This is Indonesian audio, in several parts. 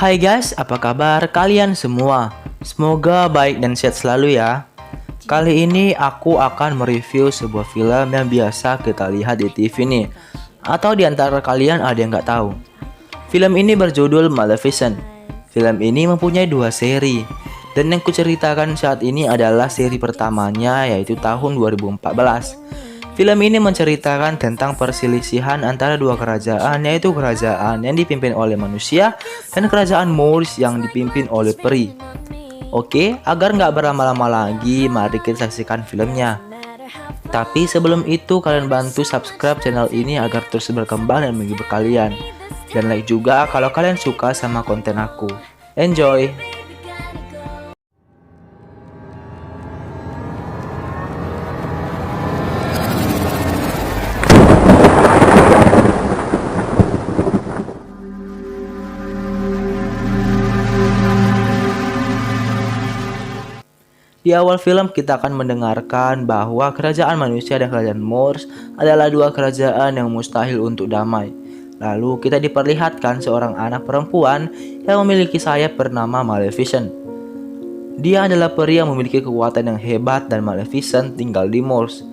Hai guys, apa kabar kalian semua? Semoga baik dan sehat selalu ya. Kali ini aku akan mereview sebuah film yang biasa kita lihat di TV nih. Atau di antara kalian ada yang nggak tahu. Film ini berjudul Maleficent. Film ini mempunyai dua seri. Dan yang kuceritakan saat ini adalah seri pertamanya, yaitu tahun 2014. Film ini menceritakan tentang perselisihan antara dua kerajaan, yaitu kerajaan yang dipimpin oleh manusia dan kerajaan Moors yang dipimpin oleh peri. Oke, agar nggak berlama-lama lagi, mari kita saksikan filmnya. Tapi sebelum itu, kalian bantu subscribe channel ini agar terus berkembang dan menghibur kalian. Dan like juga kalau kalian suka sama konten aku. Enjoy! Di awal film kita akan mendengarkan bahwa kerajaan manusia dan kerajaan Moors adalah dua kerajaan yang mustahil untuk damai. Lalu kita diperlihatkan seorang anak perempuan yang memiliki sayap bernama Maleficent. Dia adalah peri yang memiliki kekuatan yang hebat dan Maleficent tinggal di Moors.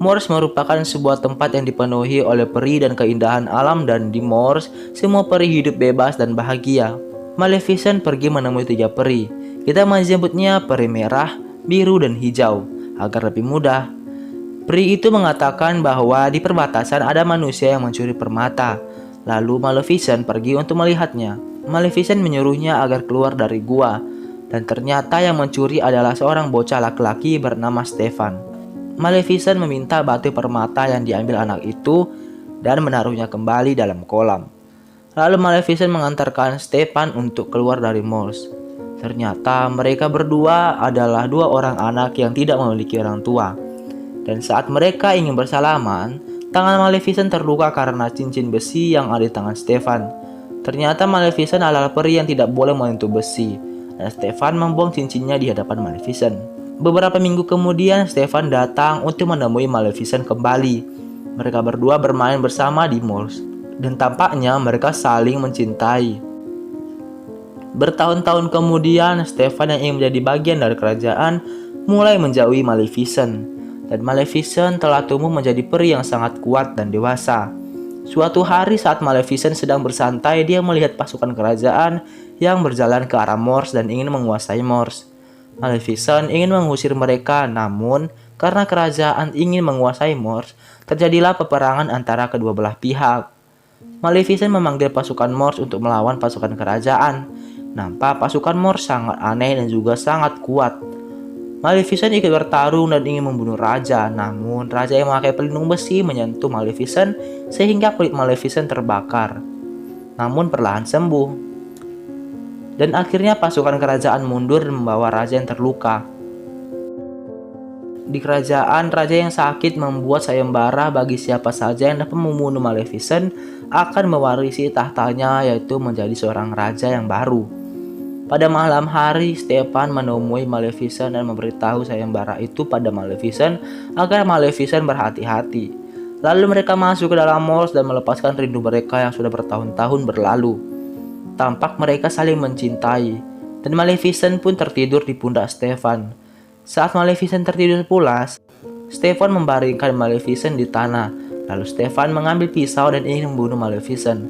Moors merupakan sebuah tempat yang dipenuhi oleh peri dan keindahan alam, dan di Moors semua peri hidup bebas dan bahagia. Maleficent pergi menemui tiga peri. Kita menyebutnya peri merah, biru, dan hijau agar lebih mudah. Peri itu mengatakan bahwa di perbatasan ada manusia yang mencuri permata. Lalu Maleficent pergi untuk melihatnya. Maleficent menyuruhnya agar keluar dari gua, dan ternyata yang mencuri adalah seorang bocah laki-laki bernama Stefan. Maleficent meminta batu permata yang diambil anak itu dan menaruhnya kembali dalam kolam. Lalu Maleficent mengantarkan Stefan untuk keluar dari Moors. Ternyata mereka berdua adalah dua orang anak yang tidak memiliki orang tua. Dan saat mereka ingin bersalaman, tangan Maleficent terluka karena cincin besi yang ada di tangan Stefan. Ternyata Maleficent adalah peri yang tidak boleh menyentuh besi, dan Stefan membuang cincinnya di hadapan Maleficent. Beberapa minggu kemudian, Stefan datang untuk menemui Maleficent kembali. Mereka berdua bermain bersama di Moors, dan tampaknya mereka saling mencintai. Bertahun-tahun kemudian, Stefan yang ingin menjadi bagian dari kerajaan mulai menjauhi Maleficent, dan Maleficent telah tumbuh menjadi peri yang sangat kuat dan dewasa. Suatu hari saat Maleficent sedang bersantai, dia melihat pasukan kerajaan yang berjalan ke arah Moors dan ingin menguasai Moors. Maleficent ingin mengusir mereka, namun karena kerajaan ingin menguasai Moors, terjadilah peperangan antara kedua belah pihak. Maleficent memanggil pasukan Moors untuk melawan pasukan kerajaan. Nampak pasukan Moors sangat aneh dan juga sangat kuat. Maleficent ikut bertarung dan ingin membunuh raja, namun raja yang memakai pelindung besi menyentuh Maleficent sehingga kulit Maleficent terbakar. Namun perlahan sembuh. Dan akhirnya pasukan kerajaan mundur dan membawa raja yang terluka. Di kerajaan, raja yang sakit membuat sayembara bagi siapa saja yang dapat membunuh Maleficent akan mewarisi tahtanya, yaitu menjadi seorang raja yang baru. Pada malam hari, Stefan menemui Maleficent dan memberitahu sayembara itu pada Maleficent agar Maleficent berhati-hati. Lalu mereka masuk ke dalam Moors dan melepaskan rindu mereka yang sudah bertahun-tahun berlalu. Tampak mereka saling mencintai, dan Maleficent pun tertidur di pundak Stefan. Saat Maleficent tertidur pulas, Stefan membaringkan Maleficent di tanah. Lalu Stefan mengambil pisau dan ingin membunuh Maleficent.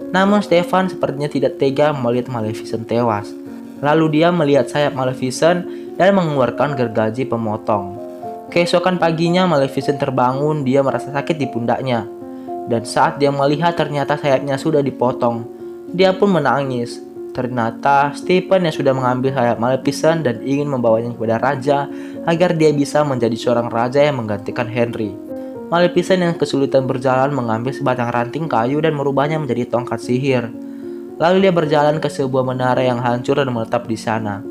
Namun Stefan sepertinya tidak tega melihat Maleficent tewas. Lalu dia melihat sayap Maleficent dan mengeluarkan gergaji pemotong. Keesokan paginya Maleficent terbangun, dia merasa sakit di pundaknya. Dan saat dia melihat ternyata sayapnya sudah dipotong, dia pun menangis. Ternyata Stefan yang sudah mengambil sayap Maleficent dan ingin membawanya kepada raja agar dia bisa menjadi seorang raja yang menggantikan Henry. Maleficent yang kesulitan berjalan mengambil sebatang ranting kayu dan merubahnya menjadi tongkat sihir. Lalu dia berjalan ke sebuah menara yang hancur dan menetap di sana.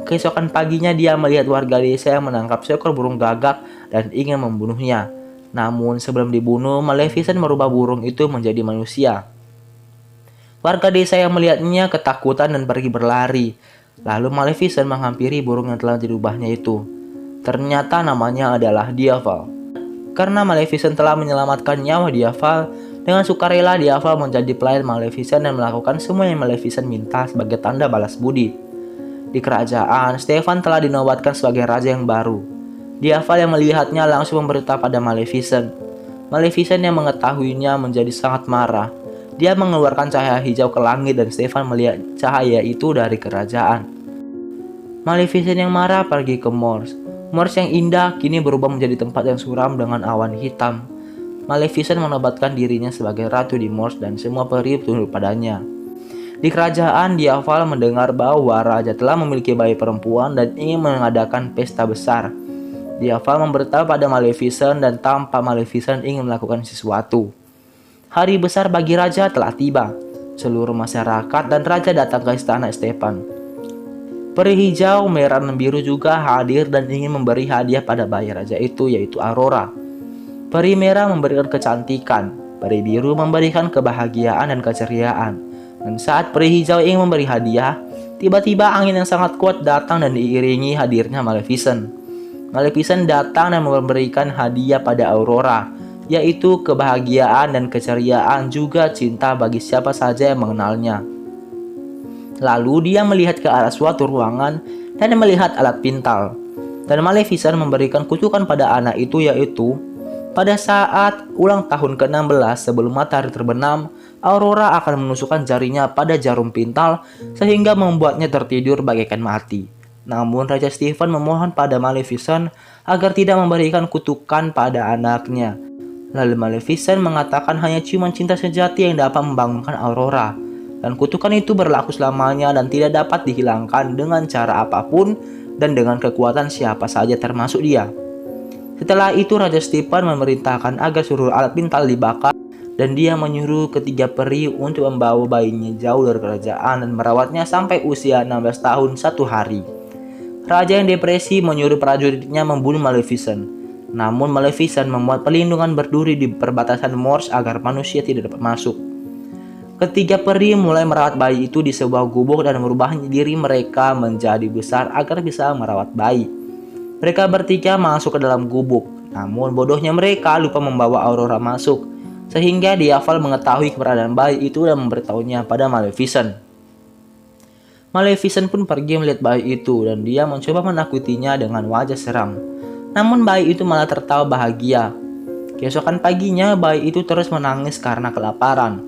Keesokan paginya dia melihat warga desa yang menangkap seekor burung gagak dan ingin membunuhnya. Namun sebelum dibunuh, Maleficent merubah burung itu menjadi manusia. Warga desa yang melihatnya ketakutan dan pergi berlari. Lalu Maleficent menghampiri burung yang telah dirubahnya itu. Ternyata namanya adalah Diaval. Karena Maleficent telah menyelamatkan nyawa Diaval, Dengan sukarela, Diaval menjadi pelayan Maleficent dan melakukan semua yang Maleficent minta sebagai tanda balas budi. Di kerajaan, Stefan telah dinobatkan sebagai raja yang baru. Diaval yang melihatnya langsung memberitahu pada Maleficent. Maleficent yang mengetahuinya menjadi sangat marah. Dia mengeluarkan cahaya hijau ke langit dan Stefan melihat cahaya itu dari kerajaan. Maleficent yang marah pergi ke Moors. Moors yang indah kini berubah menjadi tempat yang suram dengan awan hitam. Maleficent menobatkan dirinya sebagai ratu di Moors dan semua peri tunduk padanya. Di kerajaan, Diaval mendengar bahwa raja telah memiliki bayi perempuan dan ingin mengadakan pesta besar. Diaval memberitahu pada Maleficent dan tanpa Maleficent ingin melakukan sesuatu. Hari besar bagi raja telah tiba. Seluruh masyarakat dan raja datang ke istana Stefan. Peri hijau, merah, dan biru juga hadir dan ingin memberi hadiah pada bayi raja itu, yaitu Aurora. Peri merah memberikan kecantikan, peri biru memberikan kebahagiaan dan keceriaan. Dan saat peri hijau ingin memberi hadiah, tiba-tiba angin yang sangat kuat datang dan diiringi hadirnya Maleficent. Maleficent datang dan memberikan hadiah pada Aurora, yaitu kebahagiaan dan keceriaan juga cinta bagi siapa saja yang mengenalnya. Lalu dia melihat ke arah suatu ruangan dan melihat alat pintal. Dan Maleficent memberikan kutukan pada anak itu, yaitu pada saat ulang tahun ke-16 sebelum matahari terbenam, Aurora akan menusukkan jarinya pada jarum pintal sehingga membuatnya tertidur bagaikan mati. Namun Raja Stefan memohon pada Maleficent agar tidak memberikan kutukan pada anaknya. Lalu Maleficent mengatakan hanya ciuman cinta sejati yang dapat membangunkan Aurora. Dan kutukan itu berlaku selamanya dan tidak dapat dihilangkan dengan cara apapun dan dengan kekuatan siapa saja termasuk dia. Setelah itu Raja Stefan memerintahkan agar seluruh alat pintal dibakar dan dia menyuruh ketiga peri untuk membawa bayinya jauh dari kerajaan dan merawatnya sampai usia 16 tahun 1 hari. Raja yang depresi menyuruh prajuritnya membunuh Maleficent. Namun Maleficent membuat pelindungan berduri di perbatasan Moors agar manusia tidak dapat masuk. Ketiga peri mulai merawat bayi itu di sebuah gubuk dan merubah diri mereka menjadi besar agar bisa merawat bayi. Mereka bertiga masuk ke dalam gubuk, namun bodohnya mereka lupa membawa Aurora masuk, sehingga Diaval mengetahui keberadaan bayi itu dan memberitahunya pada Maleficent. Maleficent pun pergi melihat bayi itu dan dia mencoba menakutinya dengan wajah seram. Namun bayi itu malah tertawa bahagia. Keesokan paginya bayi itu terus menangis karena kelaparan.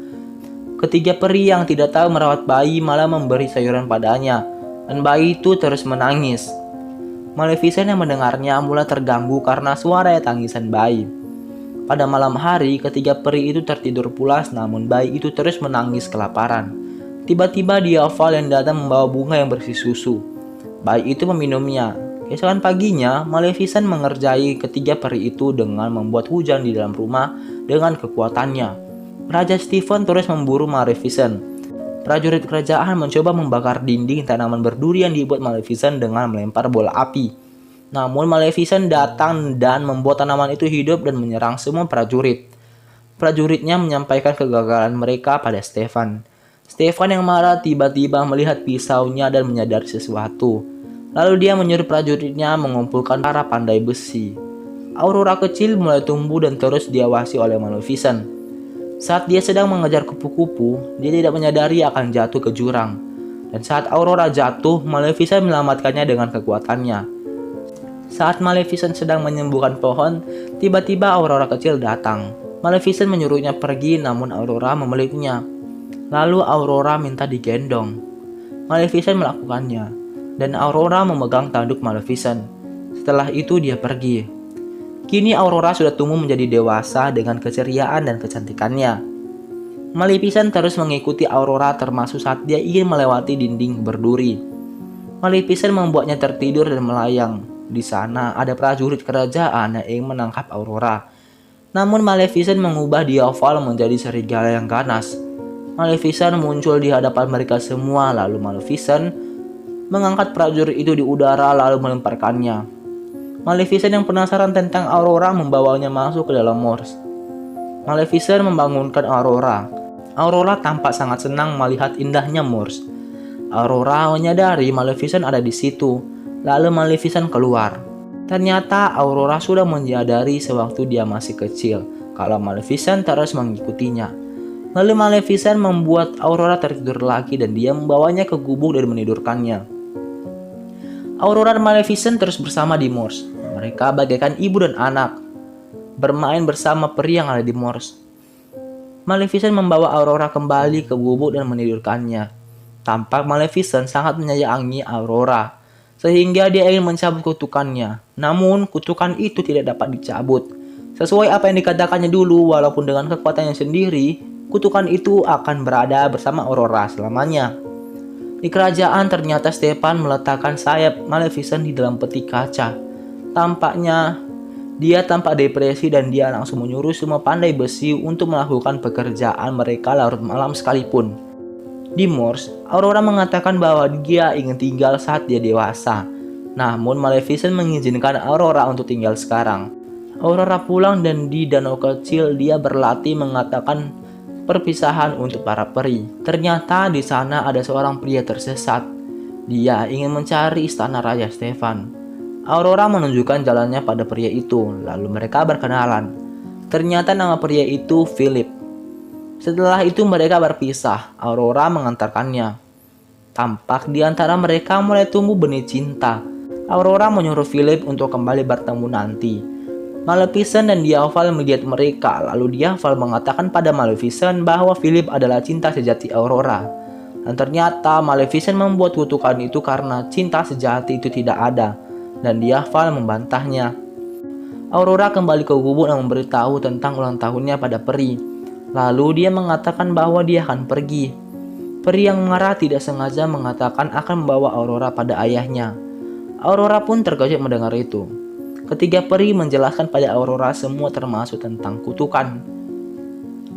Ketiga peri yang tidak tahu merawat bayi malah memberi sayuran padanya, dan bayi itu terus menangis. Maleficent yang mendengarnya mulai terganggu karena suara tangisan bayi. Pada malam hari, ketiga peri itu tertidur pulas, namun bayi itu terus menangis kelaparan. Tiba-tiba Diaval yang datang membawa bunga yang bersih susu. Bayi itu meminumnya. Keesokan paginya, Maleficent mengerjai ketiga peri itu dengan membuat hujan di dalam rumah dengan kekuatannya. Raja Stefan terus memburu Maleficent. Prajurit kerajaan mencoba membakar dinding tanaman berduri yang dibuat Maleficent dengan melempar bola api. Namun Maleficent datang dan membuat tanaman itu hidup dan menyerang semua prajurit. Prajuritnya menyampaikan kegagalan mereka pada Stefan. Stefan yang marah tiba-tiba melihat pisaunya dan menyadari sesuatu. Lalu dia menyuruh prajuritnya mengumpulkan para pandai besi. Aurora kecil mulai tumbuh dan terus diawasi oleh Maleficent. Saat dia sedang mengejar kupu-kupu, dia tidak menyadari akan jatuh ke jurang. Dan saat Aurora jatuh, Maleficent menyelamatkannya dengan kekuatannya. Saat Maleficent sedang menyembuhkan pohon, tiba-tiba Aurora kecil datang. Maleficent menyuruhnya pergi, namun Aurora memeluknya. Lalu Aurora minta digendong. Maleficent melakukannya, dan Aurora memegang tanduk Maleficent. Setelah itu dia pergi. Kini Aurora sudah tumbuh menjadi dewasa dengan keceriaan dan kecantikannya. Maleficent terus mengikuti Aurora termasuk saat dia ingin melewati dinding berduri. Maleficent membuatnya tertidur dan melayang. Di sana ada prajurit kerajaan yang ingin menangkap Aurora. Namun Maleficent mengubah Diaval menjadi serigala yang ganas. Maleficent muncul di hadapan mereka semua, lalu Maleficent mengangkat prajurit itu di udara lalu melemparkannya. Maleficent yang penasaran tentang Aurora membawanya masuk ke dalam Moors. Maleficent membangunkan Aurora. Aurora tampak sangat senang melihat indahnya Moors. Aurora menyadari Maleficent ada di situ. Lalu Maleficent keluar. Ternyata Aurora sudah menyadari sewaktu dia masih kecil kalau Maleficent terus mengikutinya. Lalu Maleficent membuat Aurora tertidur lagi dan dia membawanya ke gubuk dan menidurkannya. Aurora dan Maleficent terus bersama di Moors. Mereka bagaikan ibu dan anak, bermain bersama peri yang ada di Moors. Maleficent membawa Aurora kembali ke gubuk dan menidurkannya. Tampak Maleficent sangat menyayangi Aurora, sehingga dia ingin mencabut kutukannya. Namun, kutukan itu tidak dapat dicabut. Sesuai apa yang dikatakannya dulu, walaupun dengan kekuatannya sendiri, kutukan itu akan berada bersama Aurora selamanya. Di kerajaan ternyata Stefan meletakkan sayap Maleficent di dalam peti kaca. Tampaknya dia tampak depresi dan dia langsung menyuruh semua pandai besi untuk melakukan pekerjaan mereka larut malam sekalipun. Di Moors, Aurora mengatakan bahwa dia ingin tinggal saat dia dewasa. Namun Maleficent mengizinkan Aurora untuk tinggal sekarang. Aurora pulang dan di danau kecil dia berlatih mengatakan perpisahan untuk para peri. Ternyata di sana ada seorang pria tersesat. Dia ingin mencari istana Raja Stefan. Aurora menunjukkan jalannya pada pria itu, lalu mereka berkenalan. Ternyata nama pria itu Philip. Setelah itu mereka berpisah, Aurora mengantarkannya. Tampak di antara mereka mulai tumbuh benih cinta. Aurora menyuruh Philip untuk kembali bertemu nanti. Maleficent dan Diaval melihat mereka, lalu Diaval mengatakan pada Maleficent bahwa Philip adalah cinta sejati Aurora. Dan ternyata Maleficent membuat kutukan itu karena cinta sejati itu tidak ada. Dan Diaval membantahnya. Aurora kembali ke gubuk dan memberitahu tentang ulang tahunnya pada peri. Lalu dia mengatakan bahwa dia akan pergi. Peri yang marah tidak sengaja mengatakan akan membawa Aurora pada ayahnya. Aurora pun terkejut mendengar itu. Ketiga peri menjelaskan pada Aurora semua termasuk tentang kutukan.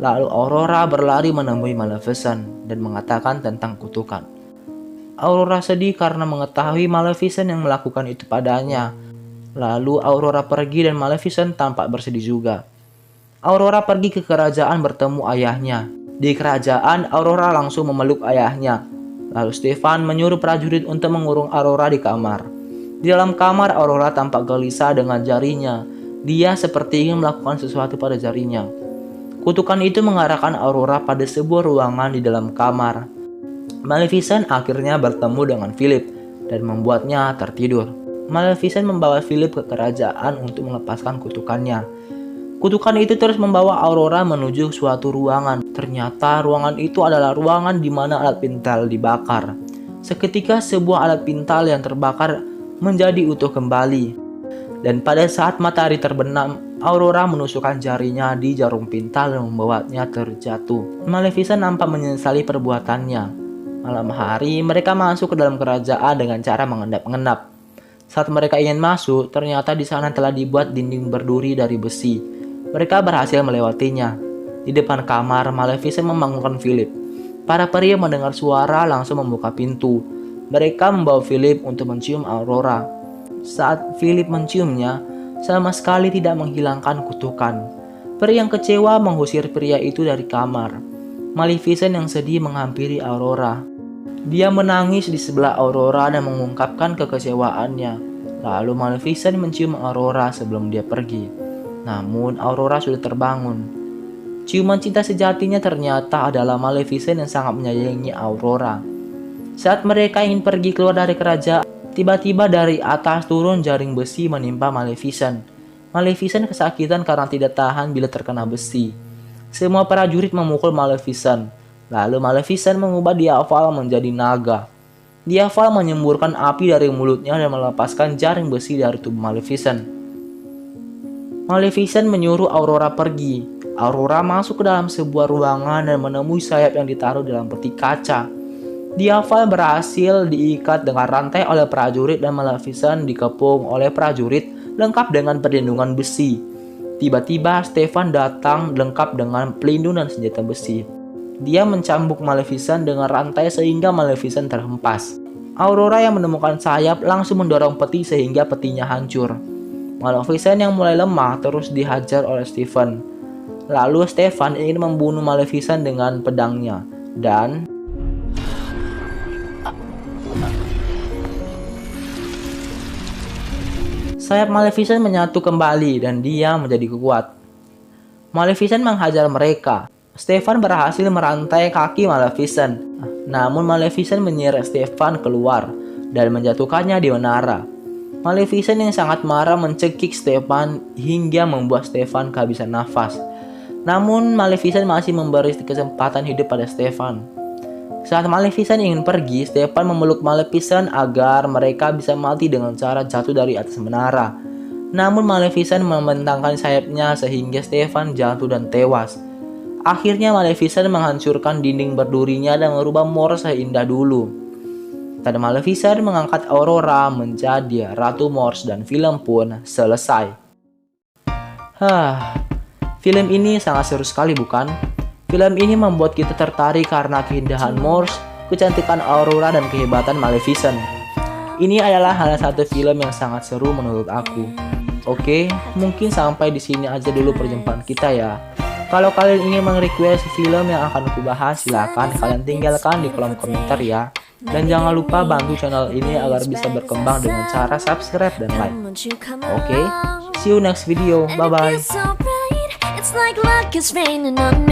Lalu Aurora berlari menemui Maleficent dan mengatakan tentang kutukan. Aurora sedih karena mengetahui Maleficent yang melakukan itu padanya. Lalu Aurora pergi dan Maleficent tampak bersedih juga. Aurora pergi ke kerajaan bertemu ayahnya. Di kerajaan, Aurora langsung memeluk ayahnya. Lalu Stefan menyuruh prajurit untuk mengurung Aurora di kamar. Di dalam kamar, Aurora tampak gelisah dengan jarinya. Dia seperti ingin melakukan sesuatu pada jarinya. Kutukan itu mengarahkan Aurora pada sebuah ruangan di dalam kamar. Maleficent akhirnya bertemu dengan Philip dan membuatnya tertidur. Maleficent membawa Philip ke kerajaan untuk melepaskan kutukannya. Kutukan itu terus membawa Aurora menuju suatu ruangan. Ternyata ruangan itu adalah ruangan di mana alat pintar dibakar. Seketika sebuah alat pintar yang terbakar menjadi utuh kembali. Dan pada saat matahari terbenam, Aurora menusukkan jarinya di jarum pintar dan membuatnya terjatuh. Maleficent nampak menyesali perbuatannya. Malam hari, mereka masuk ke dalam kerajaan dengan cara mengendap-endap. Saat mereka ingin masuk, ternyata di sana telah dibuat dinding berduri dari besi. Mereka berhasil melewatinya. Di depan kamar, Maleficent membangunkan Philip. Para peri yang mendengar suara langsung membuka pintu. Mereka membawa Philip untuk mencium Aurora. Saat Philip menciumnya, sama sekali tidak menghilangkan kutukan. Peri yang kecewa mengusir pria itu dari kamar. Maleficent yang sedih menghampiri Aurora. Dia menangis di sebelah Aurora dan mengungkapkan kekecewaannya. Lalu Maleficent mencium Aurora sebelum dia pergi. Namun Aurora sudah terbangun. Ciuman cinta sejatinya ternyata adalah Maleficent yang sangat menyayangi Aurora. Saat mereka ingin pergi keluar dari kerajaan, tiba-tiba dari atas turun jaring besi menimpa Maleficent. Maleficent kesakitan karena tidak tahan bila terkena besi. Semua prajurit memukul Maleficent. Lalu Maleficent mengubah Diaval menjadi naga. Diaval menyemburkan api dari mulutnya dan melepaskan jaring besi dari tubuh Maleficent. Maleficent menyuruh Aurora pergi. Aurora masuk ke dalam sebuah ruangan dan menemui sayap yang ditaruh dalam peti kaca. Diaval berhasil diikat dengan rantai oleh prajurit dan Maleficent dikepung oleh prajurit lengkap dengan perlindungan besi. Tiba-tiba Stefan datang lengkap dengan pelindung dan senjata besi. Dia mencambuk Maleficent dengan rantai sehingga Maleficent terhempas. Aurora yang menemukan sayap langsung mendorong peti sehingga petinya hancur. Maleficent yang mulai lemah terus dihajar oleh Stefan. Lalu Stefan ingin membunuh Maleficent dengan pedangnya dan sayap Maleficent menyatu kembali dan dia menjadi kuat. Maleficent menghajar mereka. Stefan berhasil merantai kaki Maleficent. Namun Maleficent menyeret Stefan keluar dan menjatuhkannya di menara. Maleficent yang sangat marah mencekik Stefan hingga membuat Stefan kehabisan nafas. Namun Maleficent masih memberi kesempatan hidup pada Stefan. Saat Maleficent ingin pergi, Stefan memeluk Maleficent agar mereka bisa mati dengan cara jatuh dari atas menara. Namun Maleficent membentangkan sayapnya sehingga Stefan jatuh dan tewas. Akhirnya Maleficent menghancurkan dinding berdurinya dan merubah Morse seindah dulu. Dan Maleficent mengangkat Aurora menjadi Ratu Morse dan film pun selesai. Film ini sangat seru sekali bukan? Film ini membuat kita tertarik karena keindahan Morse, kecantikan Aurora dan kehebatan Maleficent. Ini adalah salah satu film yang sangat seru menurut aku. Oke, mungkin sampai di sini aja dulu perjumpaan kita ya. Kalau kalian ingin merequest film yang akan aku bahas, silakan kalian tinggalkan di kolom komentar ya. Dan jangan lupa bantu channel ini agar bisa berkembang dengan cara subscribe dan like. Oke, see you next video. Bye bye.